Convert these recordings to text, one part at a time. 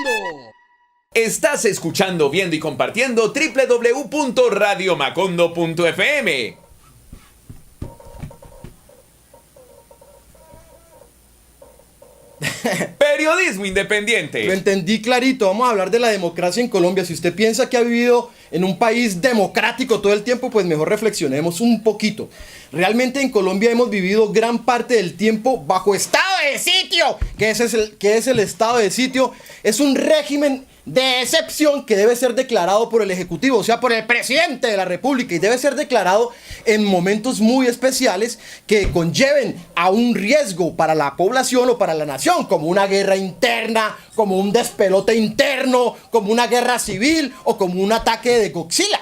Macondo! Estás escuchando, viendo y compartiendo www.radiomacondo.fm. Periodismo independiente. Lo entendí clarito. Vamos a hablar de la democracia en Colombia. Si usted piensa que ha vivido en un país democrático todo el tiempo, pues mejor reflexionemos un poquito. Realmente en Colombia hemos vivido gran parte del tiempo bajo estado de sitio. ¿Qué es el estado de sitio? Es un régimen de excepción que debe ser declarado por el Ejecutivo, o sea, por el presidente de la República, y debe ser declarado en momentos muy especiales que conlleven a un riesgo para la población o para la nación, como una guerra interna, como un despelote interno, como una guerra civil o como un ataque de Godzilla.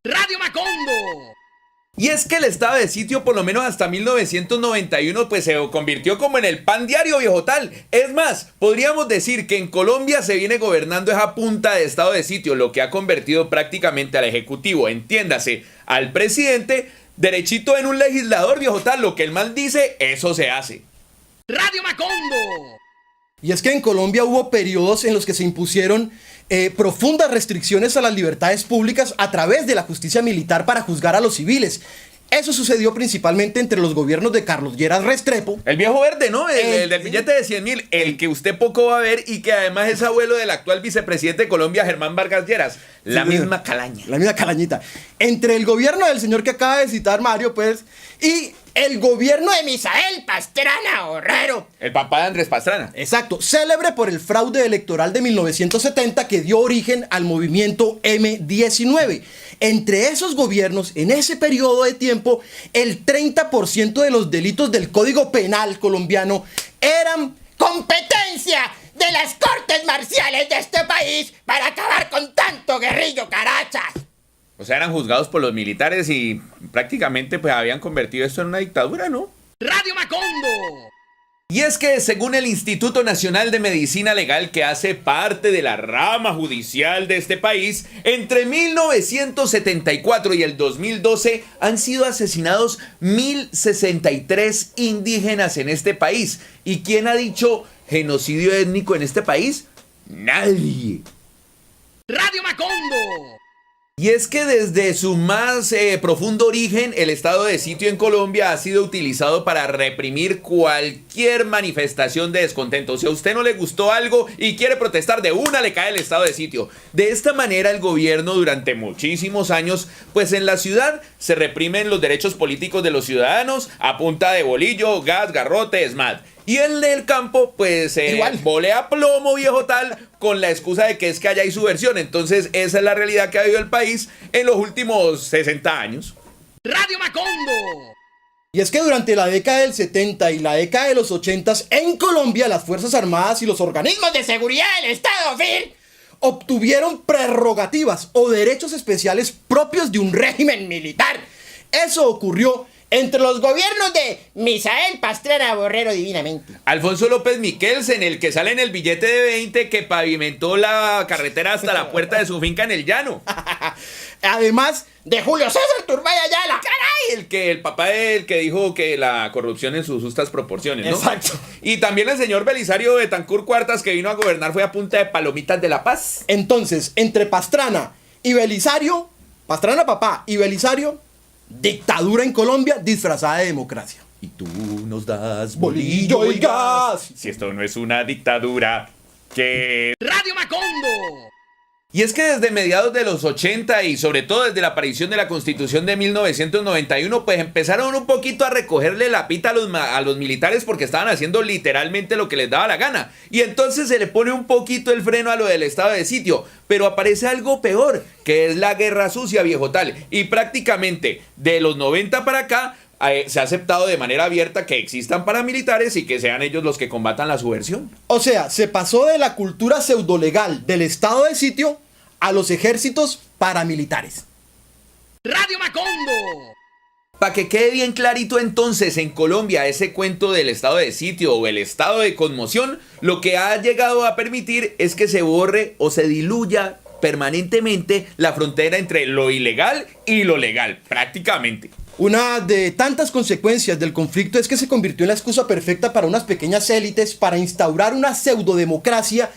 ¡Radio Macondo! Y es que el estado de sitio, por lo menos hasta 1991, pues se convirtió como en el pan diario, viejo tal. Es más, podríamos decir que en Colombia se viene gobernando esa punta de estado de sitio, lo que ha convertido prácticamente al Ejecutivo, entiéndase, al presidente, derechito en un legislador, viejo tal. Lo que el man dice, eso se hace. ¡Radio Macondo! Y es que en Colombia hubo periodos en los que se impusieron profundas restricciones a las libertades públicas a través de la justicia militar para juzgar a los civiles. Eso sucedió principalmente entre los gobiernos de Carlos Lleras Restrepo. El viejo verde, ¿no? El del billete de 100.000, el que usted poco va a ver y que además es abuelo del actual vicepresidente de Colombia, Germán Vargas Lleras. La misma calaña. La misma calañita. Entre el gobierno del señor que acaba de citar Mario, pues, y el gobierno de Misael Pastrana Borrero. El papá de Andrés Pastrana. Exacto, célebre por el fraude electoral de 1970 que dio origen al movimiento M-19. Entre esos gobiernos, en ese periodo de tiempo, el 30% de los delitos del Código Penal colombiano eran competencia de las cortes marciales de este país para acabar con tanto guerrillo carachas. O sea, eran juzgados por los militares y prácticamente pues habían convertido esto en una dictadura, ¿no? ¡Radio Macondo! Y es que según el Instituto Nacional de Medicina Legal, que hace parte de la rama judicial de este país, entre 1974 y el 2012 han sido asesinados 1.063 indígenas en este país. ¿Y quién ha dicho genocidio étnico en este país? Nadie. ¡Radio Macondo! Y es que desde su más profundo origen, el estado de sitio en Colombia ha sido utilizado para reprimir cualquier manifestación de descontento. Si a usted no le gustó algo y quiere protestar, de una le cae el estado de sitio. De esta manera el gobierno durante muchísimos años, pues en la ciudad se reprimen los derechos políticos de los ciudadanos a punta de bolillo, gas, garrote, SMAD. Y en el campo, pues, volea plomo, viejo tal, con la excusa de que es que allá hay subversión. Entonces, esa es la realidad que ha vivido el país en los últimos 60 años. ¡Radio Macondo! Y es que durante la década del 70 y la década de los 80 en Colombia, las Fuerzas Armadas y los organismos de seguridad del Estado civil obtuvieron prerrogativas o derechos especiales propios de un régimen militar. Eso ocurrió entre los gobiernos de Misael Pastrana Borrero divinamente, Alfonso López Miquelsen, el que sale en el billete de 20 que pavimentó la carretera hasta la puerta de su finca en el llano. además de Julio César Turbay Ayala. ¡Caray! El papá del que dijo que la corrupción en sus justas proporciones, ¿no? Exacto. Y también el señor Belisario Betancur Cuartas, que vino a gobernar, fue a punta de palomitas de la paz. Entonces, entre Pastrana y Belisario, Pastrana papá y Belisario, dictadura en Colombia disfrazada de democracia. Y tú nos das bolillo y gas. Si esto no es una dictadura, ¿qué? ¡Radio Macondo! Y es que desde mediados de los 80 y sobre todo desde la aparición de la Constitución de 1991, pues empezaron un poquito a recogerle la pita a los militares porque estaban haciendo literalmente lo que les daba la gana. Y entonces se le pone un poquito el freno a lo del estado de sitio. Pero aparece algo peor, que es la guerra sucia, viejo tal. Y prácticamente de los 90 para acá se ha aceptado de manera abierta que existan paramilitares y que sean ellos los que combatan la subversión. O sea, se pasó de la cultura pseudolegal del estado de sitio a los ejércitos paramilitares. ¡Radio Macondo! Para que quede bien clarito entonces, en Colombia ese cuento del estado de sitio o el estado de conmoción, lo que ha llegado a permitir es que se borre o se diluya permanentemente la frontera entre lo ilegal y lo legal, prácticamente. Una de tantas consecuencias del conflicto es que se convirtió en la excusa perfecta para unas pequeñas élites para instaurar una pseudodemocracia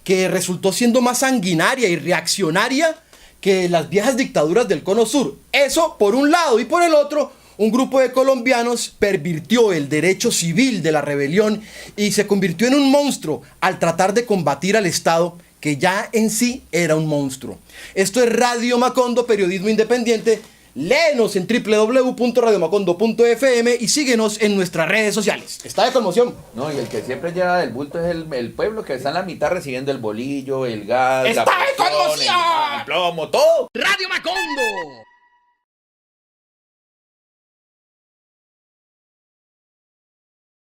que resultó siendo más sanguinaria y reaccionaria que las viejas dictaduras del Cono Sur. Eso por un lado, y por el otro, un grupo de colombianos pervirtió el derecho civil de la rebelión y se convirtió en un monstruo al tratar de combatir al Estado, que ya en sí era un monstruo. Esto es Radio Macondo, periodismo independiente. Léenos en www.radiomacondo.fm y síguenos en nuestras redes sociales. Está de conmoción. No, y el que siempre lleva del bulto es el pueblo, que está en la mitad recibiendo el bolillo, el gas, ¡Está la de presión, conmoción! el plomo, todo. Radio Macondo.